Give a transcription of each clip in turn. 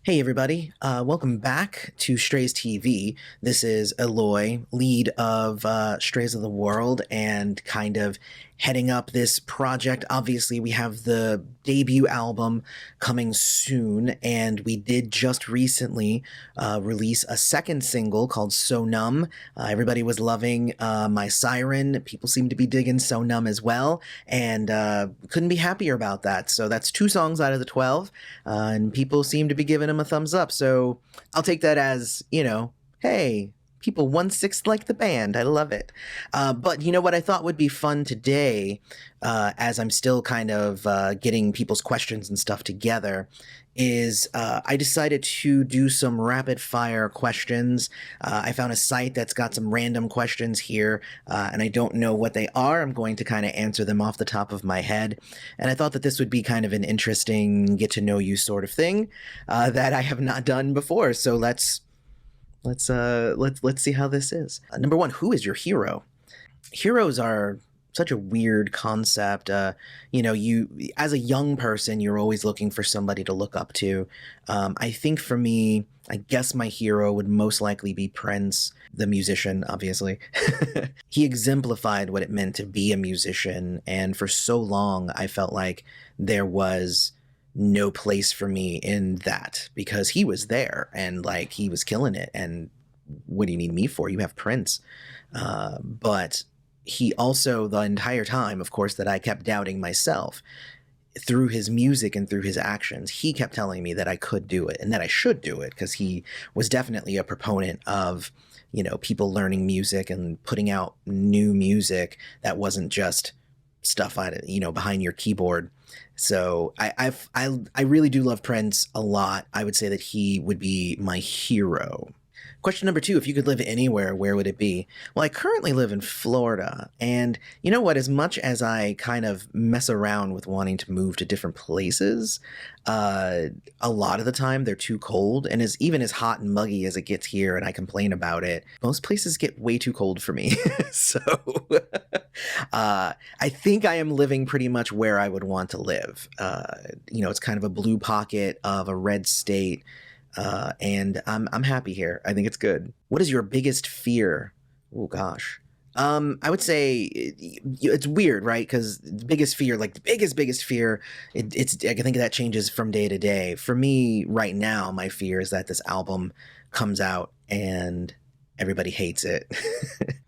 Hey everybody, welcome back to StraysTV. This is Eloy, lead of Strays of the World, and kind of heading up this project. Obviously, we have the debut album coming soon, and we did just recently release a second single called So Numb. Everybody was loving my Siren. People seem to be digging So Numb as well, and couldn't be happier about that. So that's 2 songs out of the 12, and people seem to be giving them a thumbs up. So I'll take that as, hey, people 1/6 like the band. I love it. But you know what I thought would be fun today, as I'm still kind of getting people's questions and stuff together, is I decided to do some rapid fire questions. I found a site that's got some random questions here, and I don't know what they are. I'm going to kind of answer them off the top of my head. And I thought that this would be kind of an interesting get to know you sort of thing that I have not done before. So let's see how this is. Number one, who is your hero? Heroes are such a weird concept. You as a young person, you're always looking for somebody to look up to. I think for me, I guess my hero would most likely be Prince, the musician, obviously. He exemplified what it meant to be a musician, and for so long, I felt like there was no place for me in that because he was there and like he was killing it. And what do you need me for? You have Prince. But he also, the entire time, of course, that I kept doubting myself, through his music and through his actions, he kept telling me that I could do it and that I should do it, because he was definitely a proponent of, people learning music and putting out new music that wasn't just stuff behind your keyboard. So I really do love Prince a lot. I would say that he would be my hero. Question number 2, if you could live anywhere, where would it be? Well, I currently live in Florida, and you know what? As much as I kind of mess around with wanting to move to different places, a lot of the time they're too cold, and even as hot and muggy as it gets here, and I complain about it, most places get way too cold for me. So I think I am living pretty much where I would want to live. It's kind of a blue pocket of a red state. And I'm happy here. I think it's good. What is your biggest fear? Oh gosh. I would say it's weird, right? Because the biggest fear, like the biggest fear, I think that changes from day to day. For me right now, my fear is that this album comes out and everybody hates it,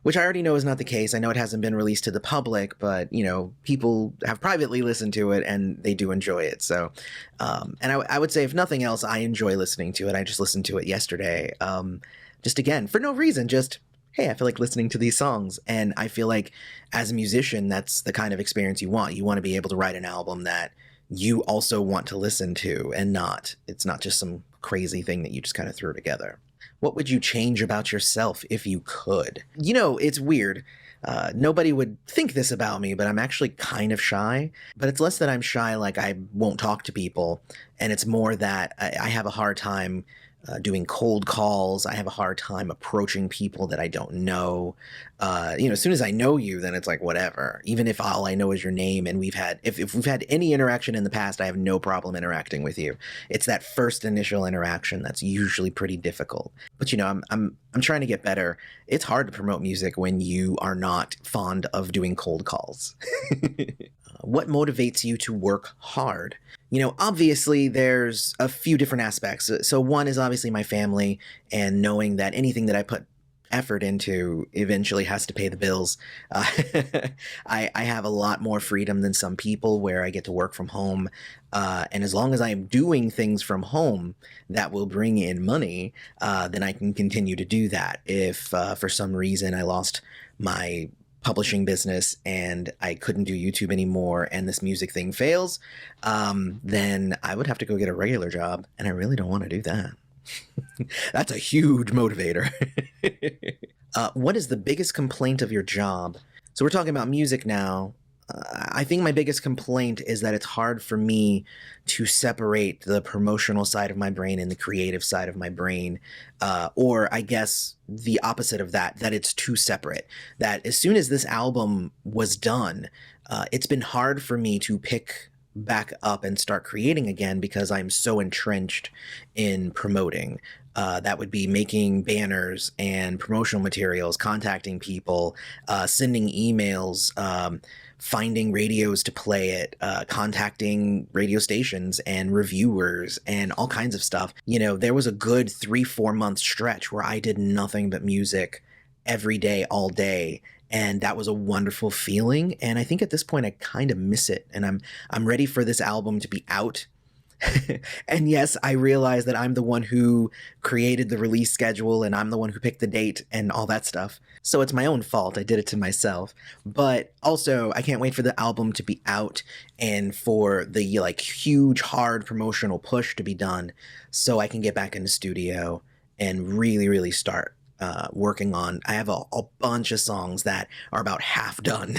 which I already know is not the case. I know it hasn't been released to the public, but people have privately listened to it and they do enjoy it. So, and I would say, if nothing else, I enjoy listening to it. I just listened to it yesterday, just again, for no reason, just, hey, I feel like listening to these songs. And I feel like as a musician, that's the kind of experience you want. You want to be able to write an album that you also want to listen to, and it's not just some crazy thing that you just kind of threw together. What would you change about yourself if you could? It's weird. Nobody would think this about me, but I'm actually kind of shy. But it's less that I'm shy, like I won't talk to people, and it's more that I have a hard time doing cold calls. I have a hard time approaching people that I don't know. As soon as I know you, then it's like whatever. Even if all I know is your name, and if we've had any interaction in the past, I have no problem interacting with you. It's that first initial interaction that's usually pretty difficult. But I'm trying to get better. It's hard to promote music when you are not fond of doing cold calls. What motivates you to work hard? Obviously there's a few different aspects. So one is obviously my family, and knowing that anything that I put effort into eventually has to pay the bills. I have a lot more freedom than some people, where I get to work from home. And as long as I am doing things from home that will bring in money, then I can continue to do that. If for some reason I lost my publishing business and I couldn't do YouTube anymore and this music thing fails, then I would have to go get a regular job, and I really don't want to do that. That's a huge motivator. What is the biggest complaint of your job? So we're talking about music now. I think my biggest complaint is that it's hard for me to separate the promotional side of my brain and the creative side of my brain. Or I guess the opposite of that it's too separate. That as soon as this album was done, it's been hard for me to pick back up and start creating again because I'm so entrenched in promoting. That would be making banners and promotional materials, contacting people, sending emails, finding radios to play it, contacting radio stations and reviewers and all kinds of stuff. You know, there was a good 3-4 month stretch where I did nothing but music every day, all day. And that was a wonderful feeling. And I think at this point I kind of miss it. And I'm ready for this album to be out. And yes, I realize that I'm the one who created the release schedule and I'm the one who picked the date and all that stuff. So it's my own fault. I did it to myself. But also, I can't wait for the album to be out and for the like huge, hard promotional push to be done so I can get back in the studio and really, really start working on. I have a bunch of songs that are about half done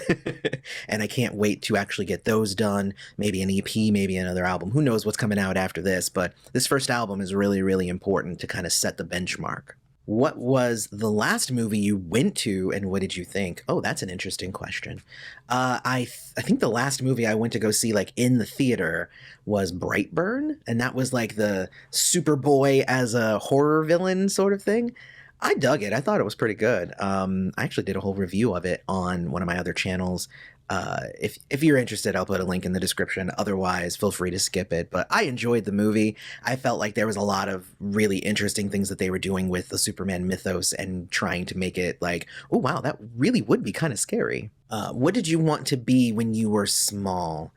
and I can't wait to actually get those done. Maybe an EP, maybe another album. Who knows what's coming out after this, but this first album is really, really important to kind of set the benchmark. What was the last movie you went to and what did you think? Oh, that's an interesting question. I think the last movie I went to go see like in the theater was Brightburn, and that was like the Superboy as a horror villain sort of thing. I dug it. I thought it was pretty good. I actually did a whole review of it on one of my other channels. If you're interested, I'll put a link in the description. Otherwise, feel free to skip it. But I enjoyed the movie. I felt like there was a lot of really interesting things that they were doing with the Superman mythos and trying to make it like, oh, wow, that really would be kind of scary. What did you want to be when you were small?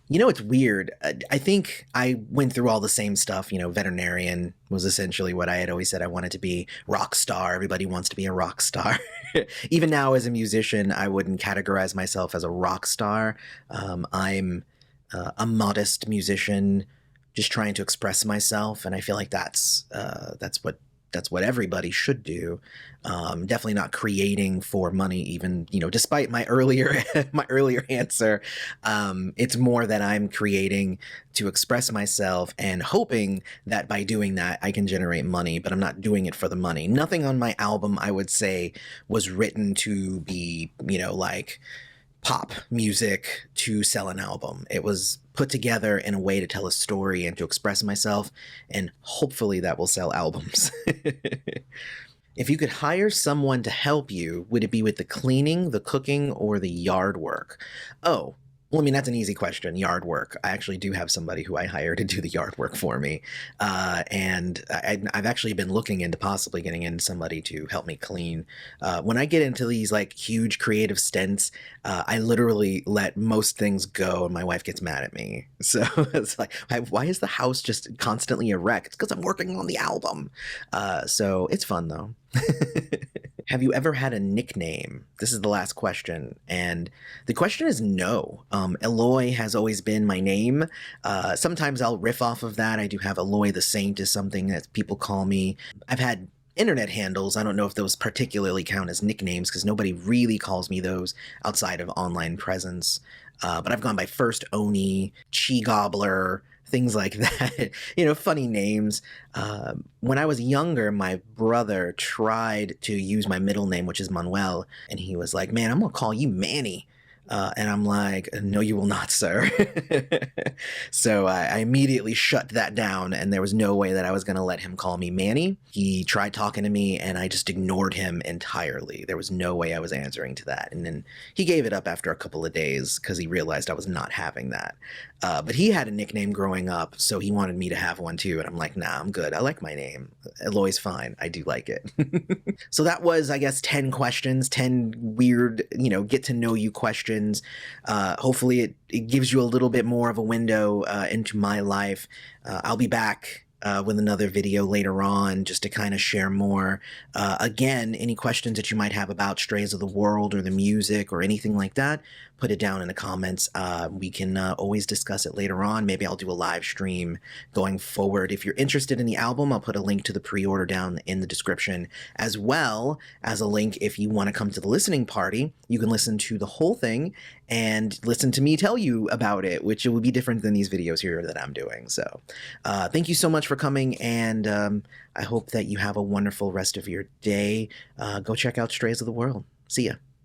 You know, it's weird. I think I went through all the same stuff. You know, veterinarian was essentially what I had always said I wanted to be. Rock star. Everybody wants to be a rock star. Even now as a musician, I wouldn't categorize myself as a rock star. I'm a modest musician just trying to express myself. And I feel like that's what everybody should do. Definitely not creating for money, even, you know, despite my earlier answer. It's more that I'm creating to express myself and hoping that by doing that, I can generate money, but I'm not doing it for the money. Nothing on my album, I would say, was written to be, you know, like pop music to sell an album. It was put together in a way to tell a story and to express myself, and hopefully that will sell albums. If you could hire someone to help you, would it be with the cleaning, the cooking, or the yard work? Oh, well, I mean, that's an easy question. Yard work. I actually do have somebody who I hire to do the yard work for me. And I've actually been looking into possibly getting in somebody to help me clean. When I get into these like huge creative stints, I literally let most things go and my wife gets mad at me. So it's like, why is the house just constantly a wreck? It's because I'm working on the album. So it's fun though. Have you ever had a nickname? This is the last question. And the question is no. Eloy has always been my name. Sometimes I'll riff off of that. I do have Eloy the Saint is something that people call me. I've had internet handles. I don't know if those particularly count as nicknames because nobody really calls me those outside of online presence. But I've gone by First Oni, Chi Gobbler, things like that, you know, funny names. When I was younger, my brother tried to use my middle name, which is Manuel, and he was like, man, I'm gonna call you Manny. And I'm like, no, you will not, sir. So I immediately shut that down, and there was no way that I was going to let him call me Manny. He tried talking to me, and I just ignored him entirely. There was no way I was answering to that. And then he gave it up after a couple of days because he realized I was not having that. But he had a nickname growing up, so he wanted me to have one too. And I'm like, nah, I'm good. I like my name. Eloy's fine. I do like it. So that was, I guess, 10 questions, 10 weird, you know, get to know you questions. Hopefully it gives you a little bit more of a window into my life. I'll be back with another video later on just to kind of share more. Again, any questions that you might have about Strays of the World or the music or anything like that, put it down in the comments. We can always discuss it later on. Maybe I'll do a live stream going forward. If you're interested in the album, I'll put a link to the pre-order down in the description, as well as a link if you want to come to the listening party. You can listen to the whole thing and listen to me tell you about it, which it will be different than these videos here that I'm doing. So thank you so much for coming, and I hope that you have a wonderful rest of your day. Go check out Strays of the World. See ya.